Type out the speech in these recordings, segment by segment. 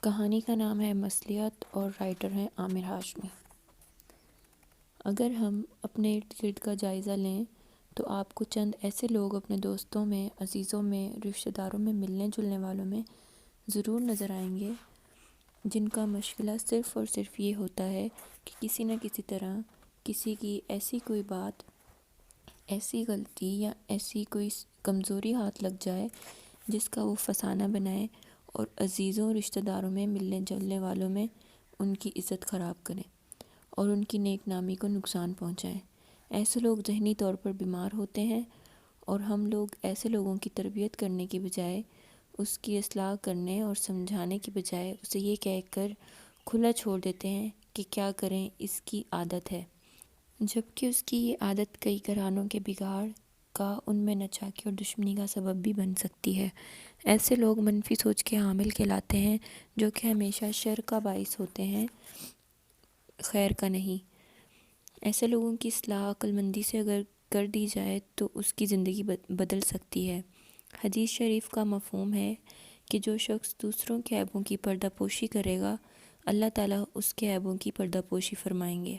کہانی کا نام ہے مصلیحت اور رائٹر ہیں عامر ہاشمی۔ اگر ہم اپنے ارد گرد کا جائزہ لیں تو آپ کو چند ایسے لوگ اپنے دوستوں میں، عزیزوں میں، رشتہ داروں میں، ملنے جلنے والوں میں ضرور نظر آئیں گے جن کا مشغلہ صرف اور صرف یہ ہوتا ہے کہ کسی نہ کسی طرح کسی کی ایسی کوئی بات، ایسی غلطی یا ایسی کوئی کمزوری ہاتھ لگ جائے جس کا وہ فسانہ بنائے اور عزیزوں، رشتہ داروں میں، ملنے جلنے والوں میں ان کی عزت خراب کریں اور ان کی نیک نامی کو نقصان پہنچائیں۔ ایسے لوگ ذہنی طور پر بیمار ہوتے ہیں اور ہم لوگ ایسے لوگوں کی تربیت کرنے کی بجائے، اس کی اصلاح کرنے اور سمجھانے کی بجائے اسے یہ کہہ کر کھلا چھوڑ دیتے ہیں کہ کیا کریں، اس کی عادت ہے، جبکہ اس کی یہ عادت کئی گھرانوں کے بگاڑ کا، ان میں ناچاکی اور دشمنی کا سبب بھی بن سکتی ہے۔ ایسے لوگ منفی سوچ کے حامل کہلاتے ہیں جو کہ ہمیشہ شر کا باعث ہوتے ہیں، خیر کا نہیں۔ ایسے لوگوں کی اصلاح عقل مندی سے اگر کر دی جائے تو اس کی زندگی بدل سکتی ہے۔ حدیث شریف کا مفہوم ہے کہ جو شخص دوسروں کے عیبوں کی پردہ پوشی کرے گا، اللہ تعالیٰ اس کے عیبوں کی پردہ پوشی فرمائیں گے۔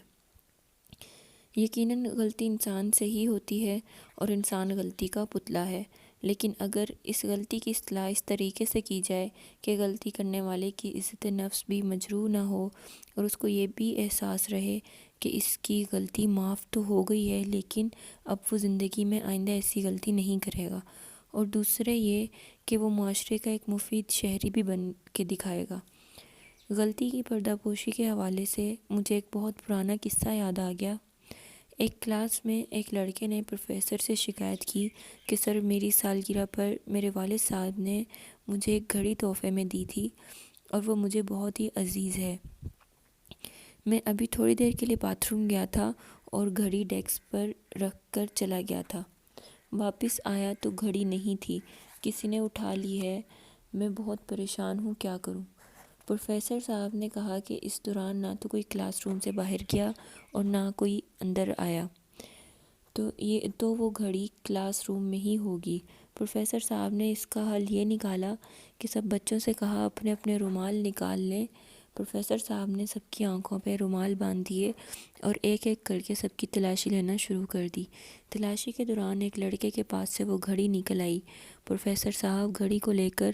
یقیناً غلطی انسان سے ہی ہوتی ہے اور انسان غلطی کا پتلا ہے، لیکن اگر اس غلطی کی اصلاح اس طریقے سے کی جائے کہ غلطی کرنے والے کی عزت نفس بھی مجروح نہ ہو اور اس کو یہ بھی احساس رہے کہ اس کی غلطی معاف تو ہو گئی ہے لیکن اب وہ زندگی میں آئندہ ایسی غلطی نہیں کرے گا، اور دوسرے یہ کہ وہ معاشرے کا ایک مفید شہری بھی بن کے دکھائے گا۔ غلطی کی پردہ پوشی کے حوالے سے مجھے ایک بہت پرانا قصہ یاد آ گیا۔ ایک کلاس میں ایک لڑکے نے پروفیسر سے شکایت کی کہ سر، میری سالگرہ پر میرے والد صاحب نے مجھے ایک گھڑی تحفے میں دی تھی اور وہ مجھے بہت ہی عزیز ہے۔ میں ابھی تھوڑی دیر کے لیے باتھ روم گیا تھا اور گھڑی ڈیسک پر رکھ کر چلا گیا تھا۔ واپس آیا تو گھڑی نہیں تھی، کسی نے اٹھا لی ہے۔ میں بہت پریشان ہوں، کیا کروں؟ پروفیسر صاحب نے کہا کہ اس دوران نہ تو کوئی کلاس روم سے باہر گیا اور نہ کوئی اندر آیا، تو وہ گھڑی کلاس روم میں ہی ہوگی۔ پروفیسر صاحب نے اس کا حل یہ نکالا کہ سب بچوں سے کہا اپنے اپنے رومال نکال لیں۔ پروفیسر صاحب نے سب کی آنکھوں پہ رومال باندھ دیے اور ایک ایک کر کے سب کی تلاشی لینا شروع کر دی۔ تلاشی کے دوران ایک لڑکے کے پاس سے وہ گھڑی نکل آئی۔ پروفیسر صاحب گھڑی کو لے کر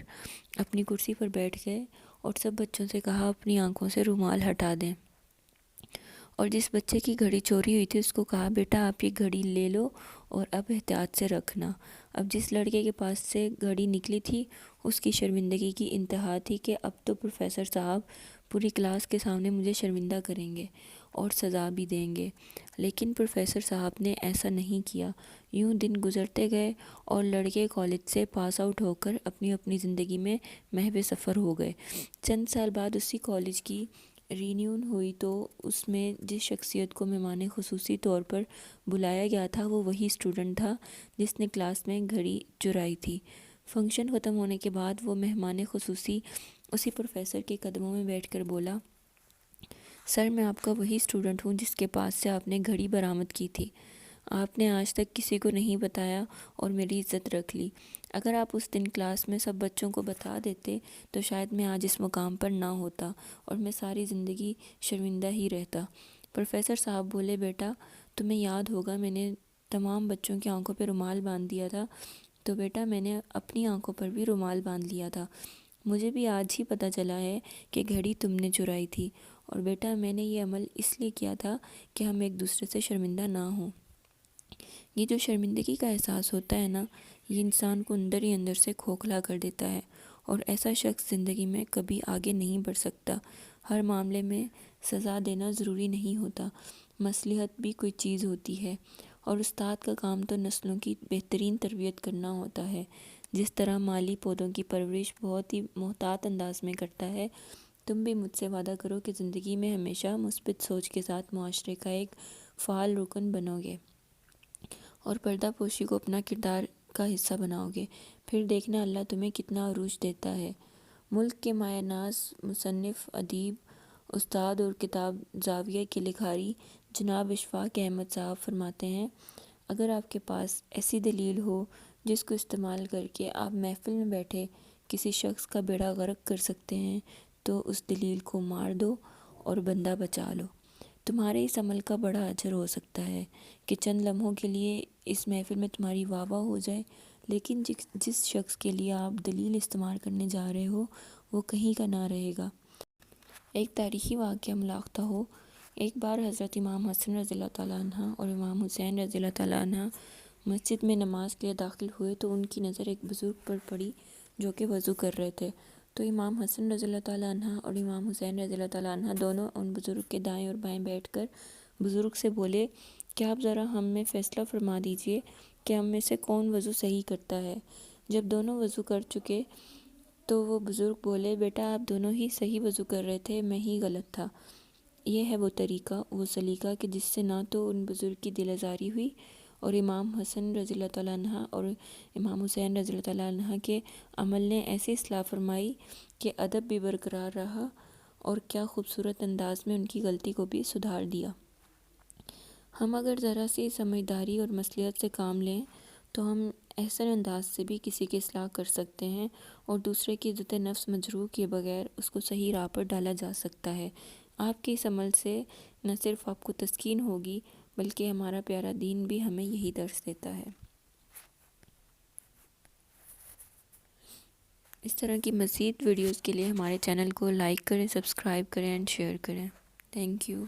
اپنی کرسی پر بیٹھ گئے اور سب بچوں سے کہا اپنی آنکھوں سے رومال ہٹا دیں، اور جس بچے کی گھڑی چوری ہوئی تھی اس کو کہا بیٹا آپ یہ گھڑی لے لو اور اب احتیاط سے رکھنا۔ اب جس لڑکے کے پاس سے گھڑی نکلی تھی اس کی شرمندگی کی انتہا تھی کہ اب تو پروفیسر صاحب پوری کلاس کے سامنے مجھے شرمندہ کریں گے اور سزا بھی دیں گے، لیکن پروفیسر صاحب نے ایسا نہیں کیا۔ یوں دن گزرتے گئے اور لڑکے کالج سے پاس آؤٹ ہو کر اپنی اپنی زندگی میں محو سفر ہو گئے۔ چند سال بعد اسی کالج کی رینیون ہوئی تو اس میں جس شخصیت کو مہمان خصوصی طور پر بلایا گیا تھا وہ وہی اسٹوڈنٹ تھا جس نے کلاس میں گھڑی چرائی تھی۔ فنکشن ختم ہونے کے بعد وہ مہمان خصوصی اسی پروفیسر کے قدموں میں بیٹھ کر بولا، سر میں آپ کا وہی اسٹوڈنٹ ہوں جس کے پاس سے آپ نے گھڑی برآمد کی تھی۔ آپ نے آج تک کسی کو نہیں بتایا اور میری عزت رکھ لی۔ اگر آپ اس دن کلاس میں سب بچوں کو بتا دیتے تو شاید میں آج اس مقام پر نہ ہوتا اور میں ساری زندگی شرمندہ ہی رہتا۔ پروفیسر صاحب بولے بیٹا تمہیں یاد ہوگا میں نے تمام بچوں کی آنکھوں پہ رومال باندھ دیا تھا، تو بیٹا میں نے اپنی آنکھوں پر بھی رومال باندھ لیا تھا۔ مجھے بھی آج ہی پتہ چلا ہے کہ گھڑی تم نے چرائی تھی، اور بیٹا میں نے یہ عمل اس لیے کیا تھا کہ ہم ایک دوسرے سے شرمندہ نہ ہوں۔ یہ جو شرمندگی کا احساس ہوتا ہے نا، یہ انسان کو اندر ہی اندر سے کھوکھلا کر دیتا ہے، اور ایسا شخص زندگی میں کبھی آگے نہیں بڑھ سکتا۔ ہر معاملے میں سزا دینا ضروری نہیں ہوتا، مصلحت بھی کوئی چیز ہوتی ہے، اور استاد کا کام تو نسلوں کی بہترین تربیت کرنا ہوتا ہے۔ جس طرح مالی پودوں کی پرورش بہت ہی محتاط انداز میں کرتا ہے، تم بھی مجھ سے وعدہ کرو کہ زندگی میں ہمیشہ مثبت سوچ کے ساتھ معاشرے کا ایک فعال رکن بنو گے اور پردہ پوشی کو اپنا کردار کا حصہ بناؤ گے، پھر دیکھنا اللہ تمہیں کتنا عروج دیتا ہے۔ ملک کے مایہ ناز مصنف، ادیب، استاد اور کتاب زاویہ کے لکھاری جناب اشفاق احمد صاحب فرماتے ہیں، اگر آپ کے پاس ایسی دلیل ہو جس کو استعمال کر کے آپ محفل میں بیٹھے کسی شخص کا بیڑا غرق کر سکتے ہیں تو اس دلیل کو مار دو اور بندہ بچا لو۔ تمہارے اس عمل کا بڑا اجر ہو سکتا ہے کہ چند لمحوں کے لیے اس محفل میں تمہاری واہ واہ ہو جائے، لیکن جس شخص کے لیے آپ دلیل استعمال کرنے جا رہے ہو وہ کہیں کا نہ رہے گا۔ ایک تاریخی واقعہ ملاحظہ ہو۔ ایک بار حضرت امام حسن رضی اللہ تعالیٰ عنہ اور امام حسین رضی اللہ تعالیٰ عنہ مسجد میں نماز کے لیے داخل ہوئے تو ان کی نظر ایک بزرگ پر پڑی جو کہ وضو کر رہے تھے۔ تو امام حسن رضی اللہ تعالیٰ عنہ اور امام حسین رضی اللہ تعالیٰ عنہ دونوں ان بزرگ کے دائیں اور بائیں بیٹھ کر بزرگ سے بولے کہ آپ ذرا ہم میں فیصلہ فرما دیجئے کہ ہم میں سے کون وضو صحیح کرتا ہے۔ جب دونوں وضو کر چکے تو وہ بزرگ بولے، بیٹا آپ دونوں ہی صحیح وضو کر رہے تھے، میں ہی غلط تھا۔ یہ ہے وہ طریقہ، وہ سلیقہ کہ جس سے نہ تو ان بزرگ کی دل آزاری ہوئی اور امام حسن رضی اللہ تعالیٰ عنہ اور امام حسین رضی اللہ تعالیٰ عنہ کے عمل نے ایسی اصلاح فرمائی کہ ادب بھی برقرار رہا اور کیا خوبصورت انداز میں ان کی غلطی کو بھی سدھار دیا۔ ہم اگر ذرا سی سمجھداری اور مصلحت سے کام لیں تو ہم احسن انداز سے بھی کسی کی اصلاح کر سکتے ہیں اور دوسرے کی عزت نفس مجروح کیے بغیر اس کو صحیح راہ پر ڈالا جا سکتا ہے۔ آپ کے اس عمل سے نہ صرف آپ کو تسکین ہوگی بلکہ ہمارا پیارا دین بھی ہمیں یہی درس دیتا ہے۔ اس طرح کی مزید ویڈیوز کے لیے ہمارے چینل کو لائک کریں، سبسکرائب کریں اینڈ شیئر کریں۔ Thank you.